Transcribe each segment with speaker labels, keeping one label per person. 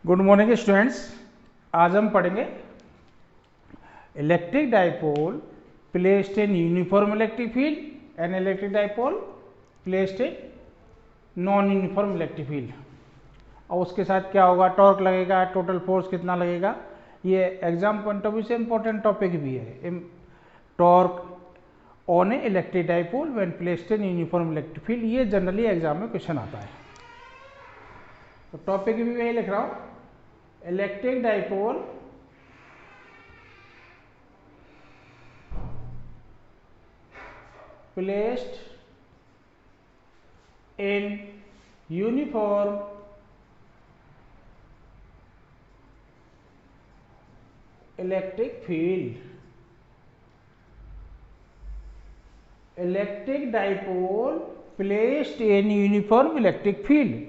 Speaker 1: Good morning students. आज हम पढ़ेंगे electric dipole placed in uniform electric field and electric dipole placed in non uniform electric field. और उसके साथ क्या होगा, टॉर्क लगेगा, टोटल फोर्स कितना लगेगा। ये एग्जाम पॉइंट ऑफ व्यू से इंपॉर्टेंट टॉपिक भी है। Torque on A electric dipole when placed in uniform electric field, ये जनरली एग्जाम में क्वेश्चन आता है। तो टॉपिक भी मैं लिख रहा हूँ, electric dipole placed in uniform electric field. Electric dipole placed in uniform electric field.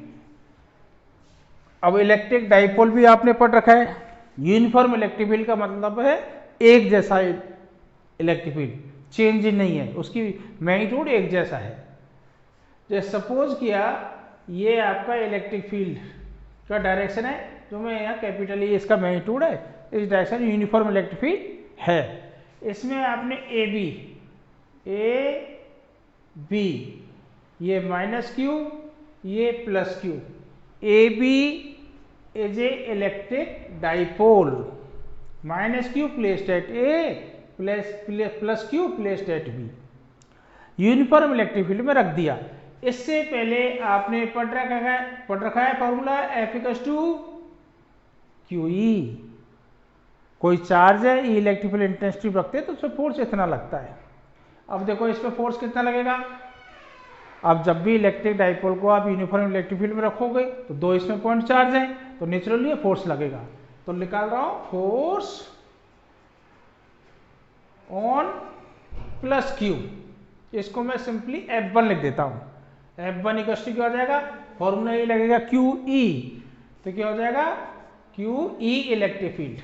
Speaker 1: अब इलेक्ट्रिक डाइपोल भी आपने पढ़ रखा है। यूनिफॉर्म इलेक्ट्रिक फील्ड का मतलब है एक जैसा इलेक्ट्रिक फील्ड, चेंज नहीं है, उसकी मैग्नीट्यूड एक जैसा है। जैसे सपोज किया ये आपका इलेक्ट्रिक फील्ड का डायरेक्शन है, जो मैं यहाँ कैपिटल ये इसका मैग्नीट्यूड है, इस डायरेक्शन यूनिफॉर्म इलेक्ट्रिक फील्ड है। इसमें आपने ए बी ये माइनस क्यू, ये plus Q, A B is a electric dipole, minus q placed at A plus q placed at B। Uniform electric field में रख दिया। इससे पहले आपने पढ़ रखा है formula F equals to QE। कोई चार्ज है, ई इलेक्ट्रिक फील्ड इंटेंसिटी रखते हैं तो उसमें फोर्स इतना लगता है। अब देखो इस पर फोर्स कितना लगेगा। अब जब भी इलेक्ट्रिक डाइपोल को आप यूनिफॉर्म इलेक्ट्रिक फील्ड में रखोगे तो दो इसमें पॉइंट चार्ज हैं, तो नेचुरली ये फोर्स लगेगा। तो निकाल रहा हूं फोर्स ऑन प्लस क्यू। इसको मैं सिंपली F1 लिख देता हूं। F1 इक्वल टू क्या हो जाएगा, फॉर्मूला ये लगेगा QE, तो क्या हो जाएगा QE इलेक्ट्रिक फील्ड।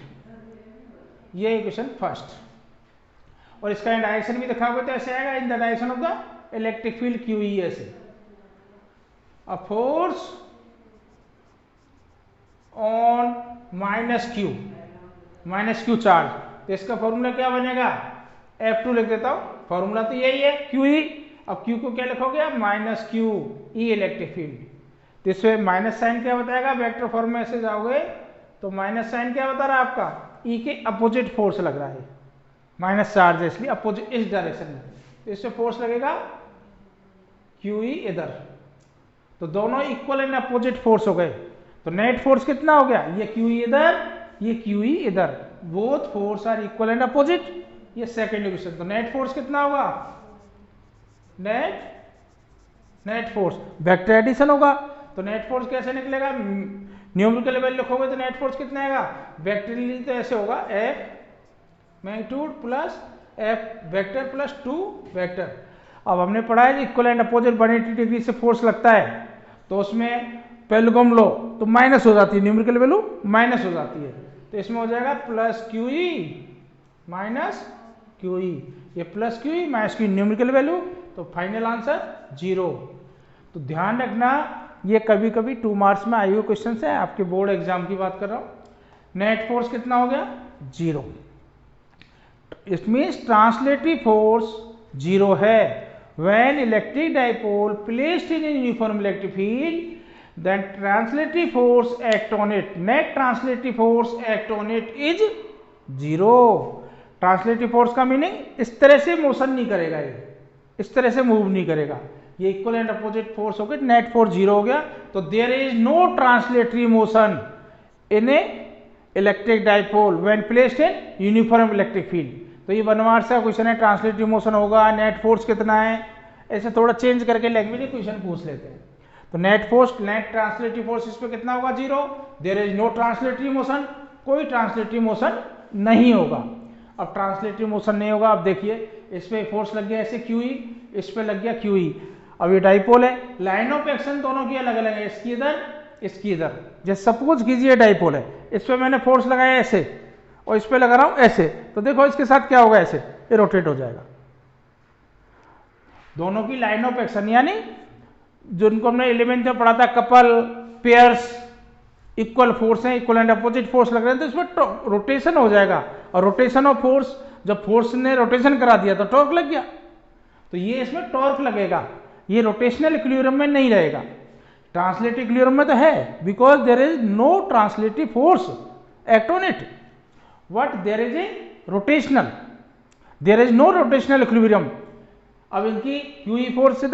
Speaker 1: ये इक्वेशन फर्स्ट। और इसका डायरेक्शन भी दिखाओगे तो ऐसे आएगा, in the direction of the electric field QE ऐसे। A force on minus Q charge, तो इसका फॉर्मूला क्या बनेगा, F2 लिख देता हूं। फॉर्मूला तो यही है QE। अब Q को क्या लिखोगे आप, minus Q E electric field. तो इसमें माइनस साइन क्या बताएगा, वेक्टर फॉर्म में ऐसे जाओगे तो माइनस साइन क्या बता रहा है आपका, E के अपोजिट फोर्स लग रहा है, माइनस चार्ज है इसलिए अपोजिट इस डायरेक्शन में। तो इससे फोर्स लगेगा QE इधर, तो दोनों इक्वल एंड अपोजिट फोर्स हो गए। तो नेट फोर्स कितना हो गया, ये QE इधर, ये QE इधर, both force are equal and opposite. ये सेकंड इक्वेशन। तो नेट फोर्स कितना होगा, नेट फोर्स वेक्टर एडिशन होगा। तो नेट फोर्स कैसे निकलेगा, न्यूमेरिकल वैल्यू लिखोगे तो नेट फोर्स कितना आएगा, वेक्टरली तो ऐसे होगा F magnitude plus F vector plus 2 vector. अब हमने पढ़ा है इक्वल एंड अपोजिट 180 डिग्री से फोर्स लगता है, तो उसमें पेलुगम लो तो माइनस हो जाती है, न्यूमेरिकल वैल्यू माइनस हो जाती है। तो इसमें हो जाएगा प्लस QE माइनस QE, ये plus QE minus QE numerical value, तो फाइनल आंसर 0। तो ध्यान रखना, ये कभी कभी 2 मार्क्स में आई हुए क्वेश्चन है, आपके बोर्ड एग्जाम की बात कर रहा हूं। नेट फोर्स कितना हो गया, 0। इट मीन्स ट्रांसलेटरी फोर्स 0 है। When electric dipole placed in a uniform electric field, then translatory force act on it, net translatory force act on it is 0। Translatory force का मीनिंग इस तरह से motion नहीं करेगा, ये इस तरह से मूव नहीं करेगा, ये इक्वल एंड अपोजिट फोर्स हो गया, नेट फोर्स 0 हो गया। तो there is no translatory motion in a electric dipole when placed in uniform electric field. तो ये 1 मार्क्स का क्वेश्चन है, ट्रांसलेटरी मोशन होगा, नेट फोर्स कितना है, ऐसे थोड़ा चेंज करके लैंग्वेज क्वेश्चन पूछ लेते हैं। तो net force, net translatory force इस पे कितना होगा, 0। There is no translatory motion, कोई ट्रांसलेटरी मोशन नहीं होगा। अब ट्रांसलेटरी मोशन नहीं होगा, अब देखिए इस पे फोर्स लग गया ऐसे QE, इस पे लग गया QE। अब ये डाइपोल है, लाइन ऑफ एक्शन दोनों की अलग अलग है, इसकी इधर इसकी इधर। जैसे सपोज कीजिए डाइपोल है, इस पे मैंने फोर्स लगाया ऐसे और इस पे लगा रहा हूं ऐसे, तो देखो इसके साथ क्या होगा, ऐसे ये रोटेट हो जाएगा। दोनों की लाइन ऑफ एक्शन, यानी जिनको हमने एलिमेंट में पढ़ा था, कपल पेयर्स इक्वल फोर्स है, इक्वल एंड अपोजिट फोर्स लग रहे हैं, तो इसमें रोटेशन हो जाएगा, और रोटेशन ऑफ फोर्स, जब फोर्स ने रोटेशन करा दिया तो टॉर्क लग गया, तो ये इसमें टॉर्क लगेगा, ये रोटेशनल इक्विलिब्रियम में नहीं रहेगा। ट्रांसलेटिव इक्विलिब्रियम में तो है, because there is no translative force act on it, but there is a rotational, there is no rotational equilibrium. अब इनकी QE फोर्स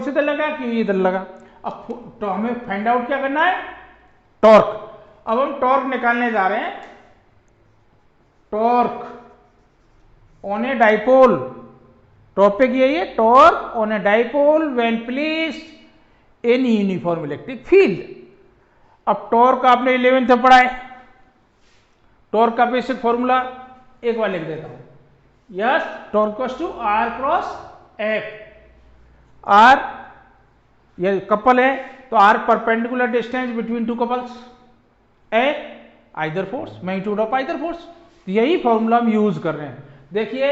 Speaker 1: इधर लगा, QE इधर लगा, अब तो हमें फाइंड आउट क्या करना है, टॉर्क। अब हम टॉर्क निकालने जा रहे हैं, torque on a dipole, topic यही है, torque on a dipole when placed in uniform electric field. अब टॉर्क आपने 11th में पढ़ा है, टॉर्क का बेसिक फॉर्मूला एक बार लिख देता हूं, yes, torque equals to R cross F। R ये कपल है तो R perpendicular distance between two couples, F either force, magnitude of either force. तो यही फॉर्मूला हम यूज कर रहे हैं। देखिए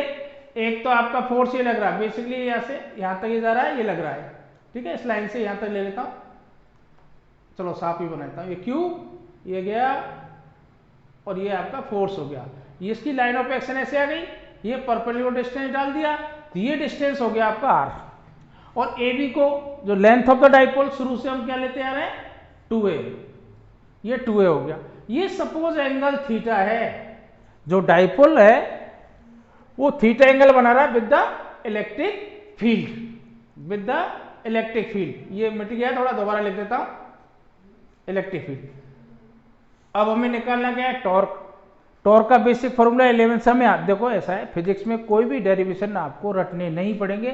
Speaker 1: एक तो आपका फोर्स ये लग रहा है, बेसिकली यहां से यहां तक ये जा रहा है, ये लग रहा है, ठीक है, इस लाइन से यहां तक ले लेता हूं, चलो साफ ही बनाता हूं, ये Q, ये गया, और ये आपका फोर्स हो गया, ये इसकी लाइन ऑफ एक्शन ऐसे आ गई, ये परपेंडिकुलर डिस्टेंस डाल दिया, तो ये डिस्टेंस हो गया आपका R। और AB को, जो लेंथ ऑफ द डाइपोल, शुरू से हम क्या लेते आ रहे हैं, 2A, ये 2A हो गया। ये सपोज एंगल थीटा है, जो डाइपोल है वो थीटा एंगल बना रहा है with the electric field, with the electric field. ये मिट गया, थोड़ा दोबारा लिख देता हूं, इलेक्ट्रिक फील्ड। अब हमें निकालना क्या है, टॉर्क। टॉर्क का बेसिक फॉर्मूला 11th से हमें, देखो ऐसा है, फिजिक्स में कोई भी डेरिवेशन आपको रटने नहीं पड़ेंगे,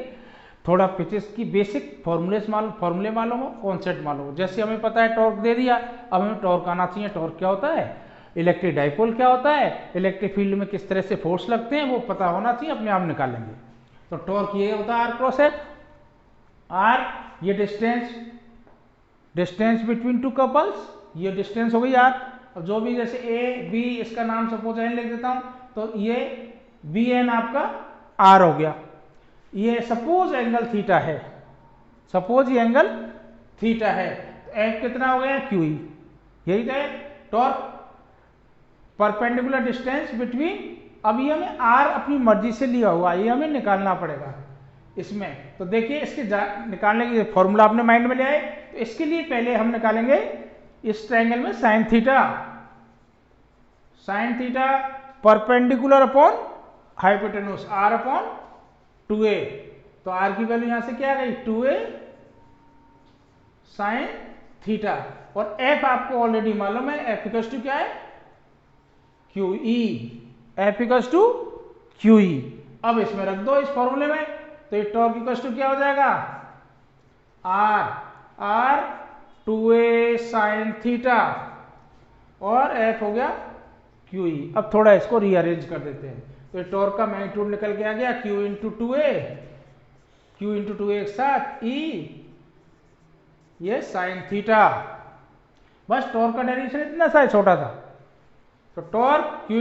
Speaker 1: थोड़ा फिजिक्स की बेसिक फॉर्मूले मालूम हो, कॉन्सेप्ट मालूम हो। जैसे हमें पता है टॉर्क दे दिया, अब हमें टॉर्क आना चाहिए, टॉर्क क्या होता है, इलेक्ट्रिक डाइपोल क्या होता है, इलेक्ट्रिक फील्ड में किस तरह से फोर्स लगते हैं, वो पता होना चाहिए, अपने आप निकालेंगे। तो टॉर्क ये होता है R क्रॉस F। R ये डिस्टेंस बिटवीन टू कपल्स, ये डिस्टेंस हो गई R, और जो भी जैसे A B, इसका नाम सपोज N लिख देता हूं, तो ये BN आपका R हो गया। ये सपोज एंगल थीटा है, सपोज ये एंगल थीटा है, तो F कितना हो गया, QE, यही तो है टॉर्क, परपेंडिकुलर डिस्टेंस बिटवीन। अब ये हमें R अपनी मर्जी से लिया हुआ, ये हमें निकालना पड़ेगा इसमें। तो देखिए इसके निकालने की फॉर्मूला अपने माइंड में ले आए, तो इसके लिए पहले हम निकालेंगे इस ट्रायंगल में sine theta perpendicular upon hypotenuse R upon 2A। तो R की वैल्यू यहां से क्या आ गई, 2A साइन थीटा, और F आपको ऑलरेडी मालूम है, F इक्वल्स टू क्या है, QE, F equals to QE। अब इसमें रख दो इस फॉर्मूले में, तो ये टॉर्क इक्वल्स टू क्या हो जाएगा, R 2A साइन थीटा, और F हो गया QE। अब थोड़ा इसको रीअरेंज कर देते हैं, तो ये टॉर्क का मैग्नीट्यूड निकल के आ गया, Q इंटू 2A एक साथ, E ये साइन थीटा। बस टॉर्क का डेरिवेशन इतना सा है, छोटा सा। तो torque Q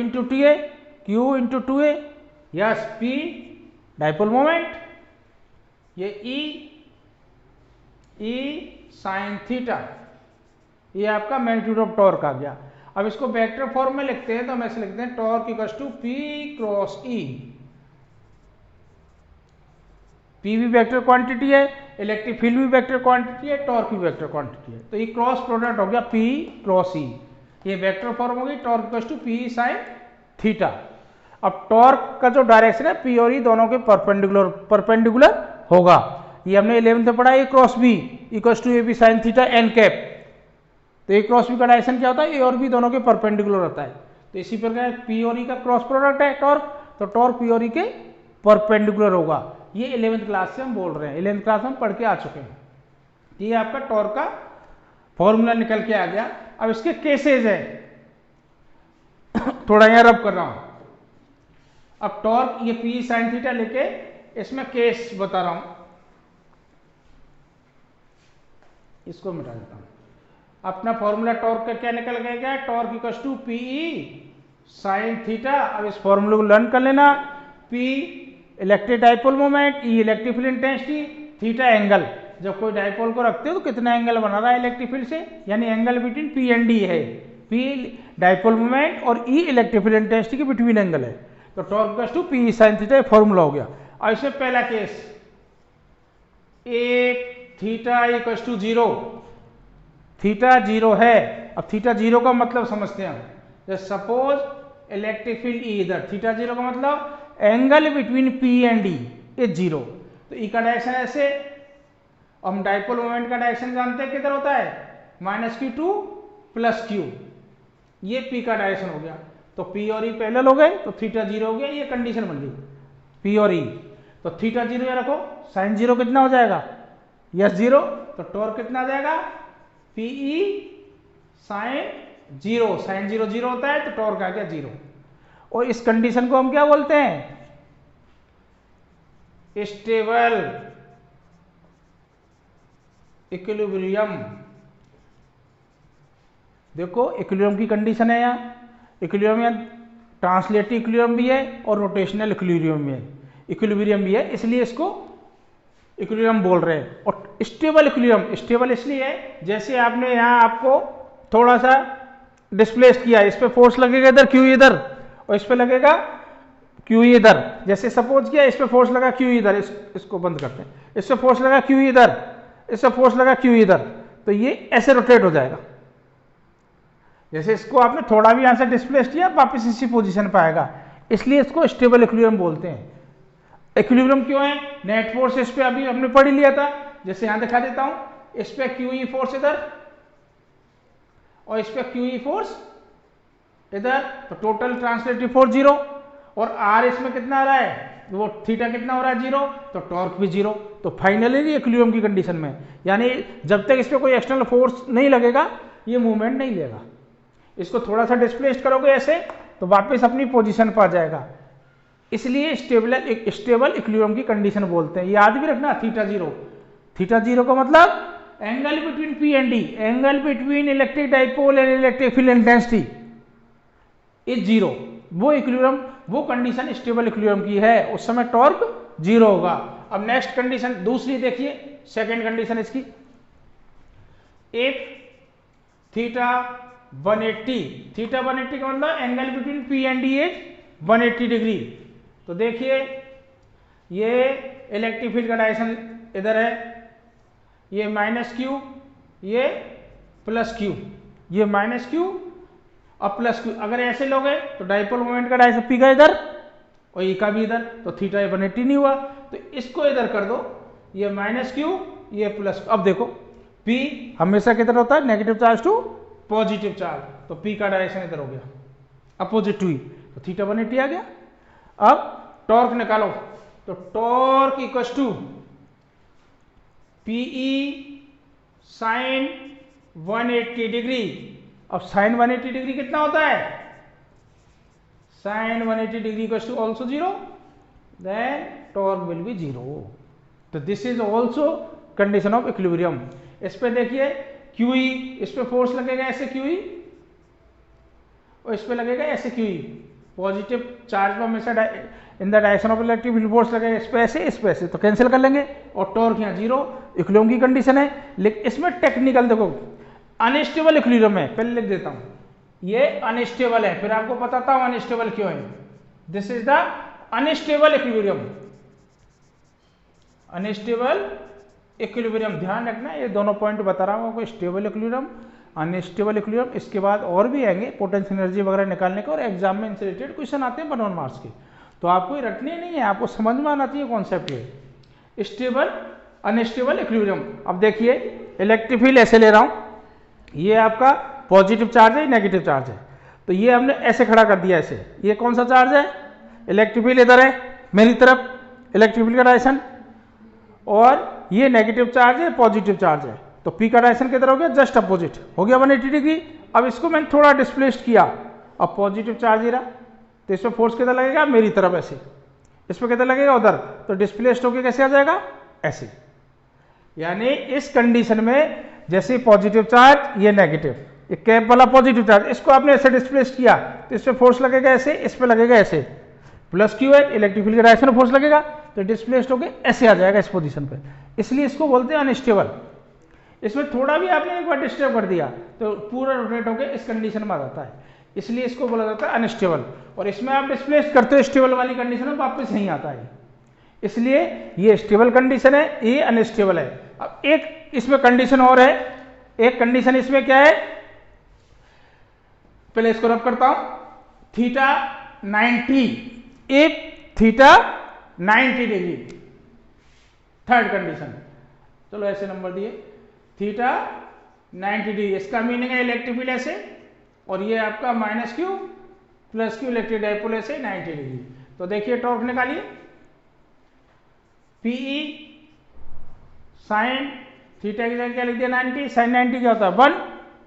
Speaker 1: into 2A, yes, P dipole moment, ये E साइन थीटा, ये आपका मैग्नीट्यूड ऑफ टॉर्क आ गया। अब इसको वेक्टर फॉर्म में लिखते हैं, तो हम ऐसे लिखते हैं, torque equals to P cross E। P भी वेक्टर क्वांटिटी है, इलेक्ट्रिक फील्ड भी वेक्टर क्वांटिटी है, टॉर्क भी वेक्टर क्वांटिटी है, तो ये क्रॉस प्रोडक्ट हो गया P क्रॉस E, ये वेक्टर फॉर्म हो गई, torque equals to P sine theta. अब टॉर्क का जो डायरेक्शन है, P और E दोनों के परपेंडिकुलर होगा, ये हमने 11th में पढ़ा, A cross B equals to AB sine theta n cap. तो ए क्रॉस बी का डायरेक्शन क्या होता है, ए और बी दोनों के परपेंडिकुलर होता है, तो इसी प्रकार P और E का क्रॉस प्रोडक्ट है टॉर्क, तो टॉर्क P और E के परपेंडिकुलर होगा। ये 11th क्लास से हम बोल रहे हैं, 11th क्लास में हम पढ़ के आ चुके हैं। ये आपका टॉर्क का फॉर्मूला निकल के आ गया। अब इसके केसेज है, थोड़ा यहां रब कर रहा हूं। अब टॉर्क ये P साइन थीटा लेके इसमें केस बता रहा हूं, इसको मिटा देता हूं। अपना फॉर्मूला टॉर्क का क्या निकल गया, torque equals to PE sine theta. अब इस फॉर्मूले को लर्न कर लेना, P electric dipole moment, E electric field intensity, theta angle, जब कोई डाइपोल को रखते हो तो कितना एंगल बना रहा है इलेक्ट्रिक फील्ड से, यानी angle between P and D है। पी डाइपोल मोमेंट और ई इलेक्ट्रिक फील्ड इंटेंसिटी के बिटवीन एंगल है। तो torque equals to P sine theta formula हो गया। और इसमें पहला केस एक थीटा इक्वल्स टू 0, थीटा 0 है। अब थीटा 0 का मतलब समझते हैं हम। सपोज इलेक्ट्रिक फील्ड ई इधर, थीटा 0 का मतलब angle between P and D is 0। तो ई का डायरेक्शन ऐसे, हम डाइपोल मोमेंट का डायरेक्शन जानते हैं किधर होता है, -q2 + q। ये p का डायरेक्शन हो गया। तो p और e पैरेलल हो गए तो थीटा 0 हो गया। ये कंडीशन बन गई p और e। तो थीटा 0 या रखो, साइन 0 कितना हो जाएगा, यस 0। तो टॉर्क कितना आ जाएगा, PE साइन 0, साइन 0 0 होता है तो टॉर्क आ गया 0। और इस कंडीशन को हम क्या बोलते हैं, स्टेबल इक्विलिब्रियम। देखो इक्विलिब्रियम की कंडीशन है यहाँ। इक्विलिब्रियम या ट्रांसलेटिव इक्विलिब्रियम भी है और रोटेशनल इक्विलिब्रियम भी है, इक्विलिब्रियम भी है, इसलिए इसको इक्विलिब्रियम बोल रहे हैं। और स्टेबल इक्विलिब्रियम, स्टेबल इसलिए है जैसे आपने यहाँ आपको थोड़ा सा डिस्प्लेस किया, इस पे फोर्स लगेगा इधर क्यू इधर, और इस पे लगेगा क्यू इधर। जैसे सपोज किया इस पे फोर्स लगा क्यू इधर, इसको बंद करते हैं, इस पे फोर्स लगा क्यू इधर, इस पे फोर्स लगा क्यू इधर, तो ये ऐसे रोटेट हो जाएगा। जैसे इसको आपने थोड़ा भी यहां से डिस्प्लेस किया वापस इसी पोजीशन पे आएगा, इसलिए इसको स्टेबल इक्विलिब्रियम बोलते हैं। इक्विलिब्रियम क्यों है, नेट फोर्स इस पे अभी हमने पढ़ लिया था। जैसे यहां दिखा देता हूं, इस पे क्यूई फोर्स इधर और इस पे क्यूई फोर्स इधर, तो टोटल ट्रांसलेटिव फोर्स 0। और आर इसमें कितना आ रहा है, वो थीटा कितना हो रहा है 0, तो टॉर्क भी 0। तो फाइनली इक्विलिब्रियम की कंडीशन में, यानी जब तक इस पे कोई एक्सटर्नल फोर्स नहीं लगेगा ये मूवमेंट नहीं लेगा। इसको थोड़ा सा डिस्प्लेस करोगे ऐसे तो वापस अपनी पोजीशन पर आ जाएगा, इसलिए स्टेबल इक्विलिब्रियम की कंडीशन बोलते हैं। याद भी रखना थीटा 0, थीटा 0 का मतलब angle between P and D, angle between electric dipole and electric field intensity is 0। वो इक्विलिब्रियम, वो कंडीशन स्टेबल इक्विलिब्रियम की है, उस समय टॉर्क 0 होगा। अब नेक्स्ट कंडीशन दूसरी देखिए, सेकेंड कंडीशन इसकी, इफ थीटा 180, थीटा 180 का मतलब angle between P and D is 180 degree. तो देखिए ये इलेक्ट्रिक फील्ड का डायरेक्शन इधर है, ये -q, ये +q, ये -q और +q। अगर ऐसे लोगे तो डाइपोल मोमेंट का डायरेक्शन p का इधर और e का भी इधर, तो थीटा 180 नहीं हुआ। तो इसको इधर कर दो, ये -q, ये +q। अब देखो p हमेशा किधर होता है, negative charge to positive charge, तो p का डायरेक्शन इधर हो गया अपोजिट टू e, तो थीटा 180 आ गया। अब टॉर्क निकालो, तो torque equals to PE sine 180 degree. अब साइन 180 डिग्री कितना होता है, sine 180 degree equals to also 0, then torque will be 0। तो this is also condition of equilibrium. इस पे देखिए QE, इस पे फोर्स लगेगा ऐसे QE और इस पे लगेगा ऐसे QE। पॉजिटिव चार्ज पर हमेशा in the direction of electric field force लगेगा, इस पे ऐसे, तो कैंसिल कर लेंगे और टॉर्क यहाँ 0। इक्विलिब्रियम की कंडीशन है। लेकिन इसमें टेक्निकल देखो, अनस्टेबल इक्विलिब्रियम है, पहले लिख देता हूं, ये अनस्टेबल है, फिर आपको बताता हूं अनस्टेबल क्यों है। This is the unstable equilibrium, unstable equilibrium. ध्यान रखना, ये दोनों पॉइंट बता रहा हूं आपको, स्टेबल इक्विलिब्रियम, अनस्टेबल इक्विलिब्रियम। इसके बाद और भी आएंगे पोटेंशियल एनर्जी वगैरह निकालने के, और एग्जाम में इनसे रिलेटेड क्वेश्चन आते हैं 1 मार्क्स के, तो आपको ये रटने नहीं है, आपको समझ में आना चाहिए कॉन्सेप्ट ये स्टेबल अनस्टेबल इक्विलिब्रियम। अब देखिए इलेक्ट्रिक फील्ड ऐसे ले रहा हूं, ये आपका पॉजिटिव चार्ज है, नेगेटिव चार्ज है, तो ये हमने ऐसे खड़ा कर दिया ऐसे। ये कौन सा चार्ज है, इलेक्ट्रिक फील्ड इधर है मेरी तरफ, इलेक्ट्रिक फील्ड का डायरेक्शन, और ये नेगेटिव चार्ज है, पॉजिटिव चार्ज है। तो P का डायरेक्शन किधर हो गया, जस्ट अपोजिट हो गया 180 डिग्री। अब इसको मैंने थोड़ा डिस्प्लेस्ड किया, अब पॉजिटिव चार्ज ही रहा, तो इस पर फोर्स किधर लगेगा, मेरी तरफ ऐसे, इस पर किधर लगेगा उधर, तो डिस्प्लेस्ड होकर कैसे आ जाएगा, ऐसे। यानी इस कंडीशन में जैसे पॉजिटिव चार्ज, ये नेगेटिव, ये कैप वाला पॉजिटिव चार्ज, इसको आपने ऐसे डिस्प्लेस किया तो इस पे फोर्स लगेगा ऐसे, इस पे लगेगा ऐसे, +q है, इलेक्ट्रिक फील्ड के डायरेक्शन में फोर्स लगेगा। तो डिस्प्लेस्ड होके ऐसे आ जाएगा इस पोजीशन पे, इसलिए इसको बोलते हैं अनस्टेबल। इसमें थोड़ा भी आपने एक बार डिस्टर्ब कर दिया तो पूरा रोटेट होके इस कंडीशन में आ जाता है, इसलिए इसको बोला जाता है अनस्टेबल। और इसमें आप डिस्प्लेस करते हो स्टेबल वाली कंडीशन में वापस नहीं आता है, इसलिए ये स्टेबल कंडीशन है, ये अनस्टेबल है। अब एक इसमें कंडीशन और है, एक कंडीशन इसमें क्या है, पहले इसको रब करता हूं, थीटा 90, एक थीटा 90 डिग्री, थर्ड कंडीशन। चलो ऐसे नंबर दिए, थीटा 90 डिग्री, इसका मीनिंग है इलेक्ट्रिक फील्ड ऐसे, और ये आपका minus Q plus Q electric dipole ऐसे 90 डिग्री। तो देखिए टॉर्क निकालिए, पीई साइन थीटा की जगह क्या लिख दिया 90, साइन 90 क्या होता है 1,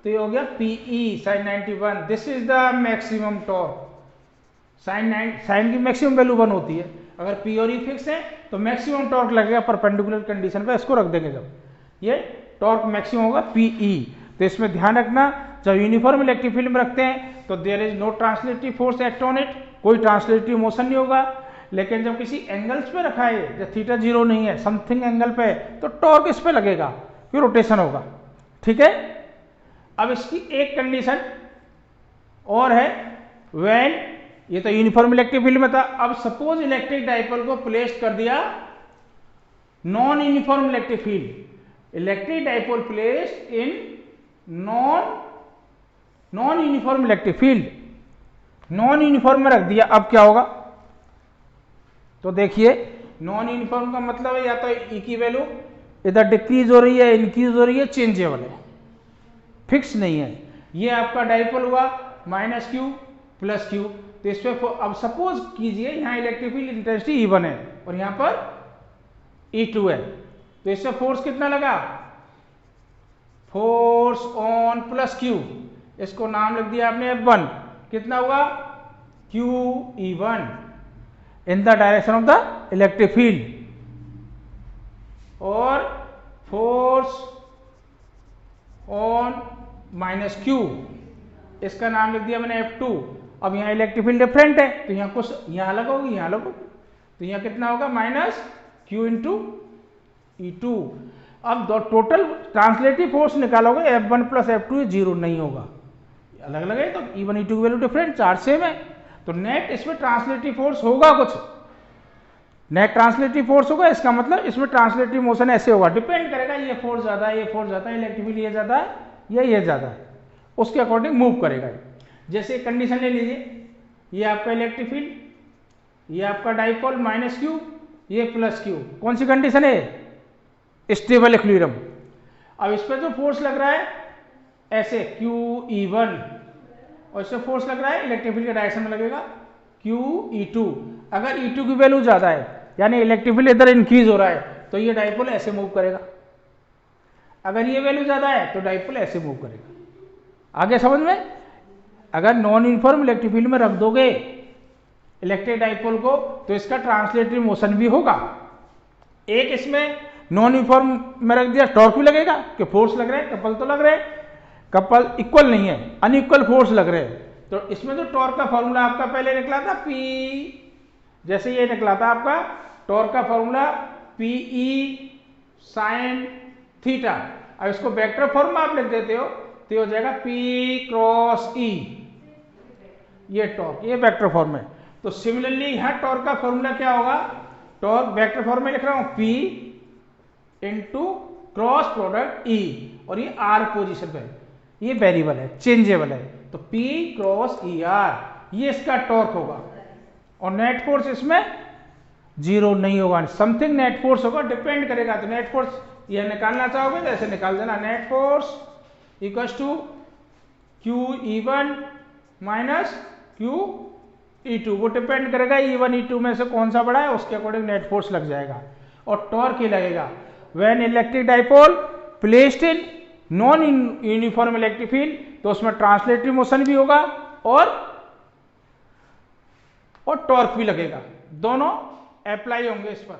Speaker 1: तो ये हो गया PE sine 91। This is the maximum torque. Sine की मैक्सिमम वैल्यू 1 होती है, अगर पी और ई फिक्स है तो मैक्सिमम टॉर्क लगेगा परपेंडिकुलर कंडीशन पे, इसको रख देंगे जब ये टॉर्क मैक्सिमम होगा पीई। तो इसमें ध्यान रखना, जब यूनिफॉर्म इलेक्ट्रिक फील्ड में रखते हैं तो there is no translative force act on it, कोई ट्रांसलेटिव मोशन नहीं होगा। लेकिन जब किसी एंगल्स पे रखा है, जब थीटा 0 नहीं है, समथिंग एंगल पे, तो टॉर्क इस पे लगेगा, फिर रोटेशन होगा। ठीक है, अब इसकी एक कंडीशन और है, व्हेन, ये तो यूनिफॉर्म इलेक्ट्रिक फील्ड में था, अब सपोज इलेक्ट्रिक डाइपोल को प्लेस कर दिया non uniform electric field, electric dipole placed in non uniform electric field, non uniform में रख दिया, अब क्या होगा, तो देखिए नॉन यूनिफॉर्म का मतलब है या तो ई की वैल्यू इधर डिक्रीज हो रही है, इंक्रीज हो रही है, चेंजेबल है, फिक्स नहीं है। ये आपका डाइपोल हुआ माइनस क्यू प्लस क्यू, तो इस पे अब सपोज कीजिए यहाँ इलेक्ट्रिक फील्ड इंटेंसिटी E1 है और यहाँ पर E2 है, तो इससे फोर्स कितना लगा, फोर्स ऑन प्लस क्यू, इसको नाम लिख दिया आपने F1, कितना हुआ QE1 in the direction of the electric field, और फोर्स ऑन माइनस क्यू, इसका नाम लिख दिया मैंने F2। अब यहाँ इलेक्ट्रिक फील्ड डिफरेंट है, तो यहाँ कुछ यहाँ अलग होगी, यहाँ अलग होगी, तो यहाँ कितना होगा माइनस क्यू इंटू E2। अब टोटल ट्रांसलेटिव फोर्स निकालोगे F1 प्लस F2 0 नहीं होगा, अलग अलग है, तो E1 E2 की वैल्यू डिफरेंट, चार्ज सेम है, तो नेट इसमें ट्रांसलेटिव फोर्स होगा, कुछ नेट ट्रांसलेटिव फोर्स होगा, इसका मतलब इसमें ट्रांसलेटिव मोशन ऐसे होगा, डिपेंड करेगा ये फोर्स ज्यादा है, ये फोर्स ज्यादा है, इलेक्ट्रिक फील्ड ये ज्यादा है या ये ज्यादा है, उसके अकॉर्डिंग मूव करेगा। जैसे कंडीशन ले लीजिए, ये आपका इलेक्ट्रिक फील्ड, ये आपका डाइपोल माइनस क्यू, ये प्लस क्यू, कौन सी कंडीशन है, स्टेबल इक्विलिब्रियम। अब इस पर जो फोर्स लग रहा है ऐसे QE1, और इससे फोर्स लग रहा है इलेक्ट्रिक फील्ड के डायरेक्शन में लगेगा QE2। अगर E2 की वैल्यू ज्यादा है, यानी इलेक्ट्रिक फील्ड इधर इंक्रीज हो रहा है, तो ये डाइपोल ऐसे मूव करेगा, अगर ये वैल्यू ज्यादा है तो डाइपोल ऐसे मूव करेगा। आगे समझ में, अगर नॉन यूनिफॉर्म इलेक्ट्रिक फील्ड में रख दोगे इलेक्ट्रिक डाइपोल को, तो इसका ट्रांसलेटरी मोशन भी होगा। एक इसमें नॉन यूनिफॉर्म में रख दिया, टॉर्क भी लगेगा कि फोर्स लग रहे हैं, कपल तो लग रहे हैं, कपल इक्वल नहीं है, अनइक्वल फोर्स लग रहे हैं। तो इसमें जो टॉर्क का फॉर्मूला आपका पहले निकला था P, जैसे ये निकला था आपका टॉर्क का फॉर्मूला PE साइन थीटा, अब इसको वेक्टर फॉर्म में आप लिख देते हो तो हो जाएगा P क्रॉस E, ये टॉर्क, ये वेक्टर फॉर्म है। तो सिमिलरली यहाँ टॉर्क का फॉर्मूला क्या होगा, टॉर्क वेक्टर फॉर्म में लिख रहा हूं P into cross product E, और ये R पोजीशन पे, ये वेरिएबल है, चेंजेबल है, तो P क्रॉस ER, ये इसका टॉर्क होगा, और नेट फोर्स इसमें 0 नहीं होगा, समथिंग नेट फोर्स होगा, डिपेंड करेगा। तो नेट फोर्स ये निकालना चाहोगे तो ऐसे निकाल देना, net force equals to QE1 minus QE2, वो डिपेंड करेगा E1 E2 में से कौन सा बड़ा है, उसके अकॉर्डिंग नेट फोर्स लग जाएगा, और टॉर्क ही लगेगा। When electric dipole placed in non uniform electric field, तो उसमें ट्रांसलेटरी मोशन भी होगा और टॉर्क भी लगेगा, दोनों अप्लाई होंगे इस पर।